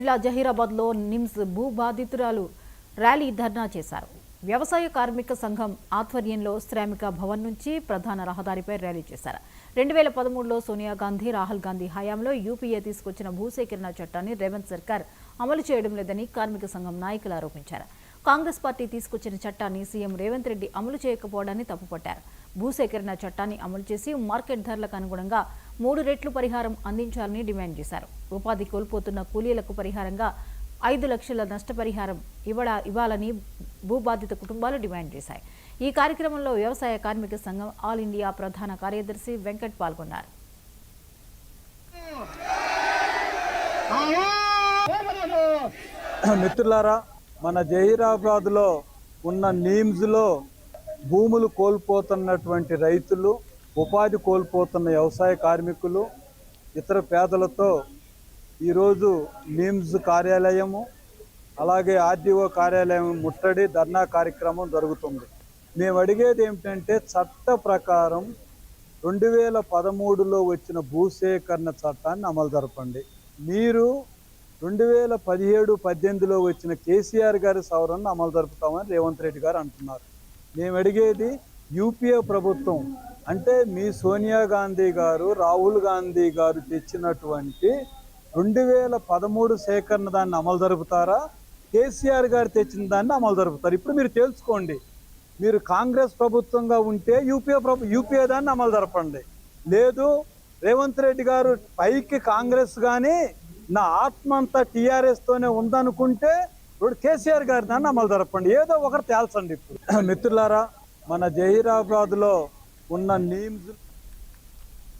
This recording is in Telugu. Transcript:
జిల్లా జహీరాబాద్లో నిమ్స్ భూ బాధితురాలు ర్యాలీ ధర్నా చేశారు. వ్యవసాయ కార్మిక సంఘం ఆధ్వర్యంలో శ్రామిక భవన్ నుంచి ప్రధాన రహదారిపై ర్యాలీ చేశారు. 2013లో సోనియా గాంధీ, రాహుల్ గాంధీ హయాంలో యూపీఏ తీసుకొచ్చిన భూసేకరణ చట్టాన్ని రేవంత్ సర్కార్ అమలు చేయడం లేదని కార్మిక సంఘం నాయకులు ఆరోపించారు. కాంగ్రెస్ పార్టీ తీసుకొచ్చిన చట్టాన్ని సీఎం రేవంత్ రెడ్డి అమలు చేయకపోవడాన్ని తప్పుపట్టారు. భూసేకరణ చట్టాన్ని అమలు చేసి మార్కెట్ ధరలకు అనుగుణంగా 3 రెట్లు పరిహారం అందించాలని డిమాండ్ చేశారు. ఉపాధి కోల్పోతున్న కూలీలకు పరిహారంగా 5 లక్షల నష్టపరిహారం ఇవ్వాలని భూబాధిత కుటుంబాలు డిమాండ్ చేశాయి. ఈ కార్యక్రమంలో వ్యవసాయ కార్మిక సంఘం ఆల్ ఇండియా ప్రధాన కార్యదర్శి వెంకట్ పాల్గొన్నారు. మిత్రులారా, మన జహీరాబాద్లో ఉన్న నీమ్స్లో భూములు కోల్పోతున్నటువంటి రైతులు, ఉపాధి కోల్పోతున్న వ్యవసాయ కార్మికులు, ఇతర పేదలతో ఈరోజు నీమ్స్ కార్యాలయము అలాగే ఆర్డీఓ కార్యాలయం ముట్టడి ధర్నా కార్యక్రమం జరుగుతుంది. మేము అడిగేది ఏమిటంటే, చట్ట ప్రకారం 2013లో వచ్చిన భూసేకరణ చట్టాన్ని అమలు జరపండి. మీరు 2017-18లో వచ్చిన కేసీఆర్ గారి సవరణను అమలు జరుపుతామని రేవంత్ రెడ్డి గారు అంటున్నారు. మేము అడిగేది, యూపీఏ ప్రభుత్వం అంటే మీ సోనియా గాంధీ గారు, రాహుల్ గాంధీ గారు తెచ్చినటువంటి 2013 సేకరణ దాన్ని అమలు జరుపుతారా, కేసీఆర్ గారు తెచ్చిన దాన్ని అమలు జరుపుతారు? ఇప్పుడు మీరు తెలుసుకోండి. మీరు కాంగ్రెస్ ప్రభుత్వంగా ఉంటే యూపీఏ దాన్ని అమలు జరపండి. లేదు, రేవంత్ రెడ్డి గారు పైకి కాంగ్రెస్ కానీ నా ఆత్మ అంతా టీఆర్ఎస్తోనే ఉందనుకుంటే ఇప్పుడు కేసీఆర్ గారి దాన్ని అమలు జరపండి. ఏదో ఒకటి తేల్చండి. ఇప్పుడు మిత్రులారా, మన జహీరాబాద్లో ఉన్న నీమ్స్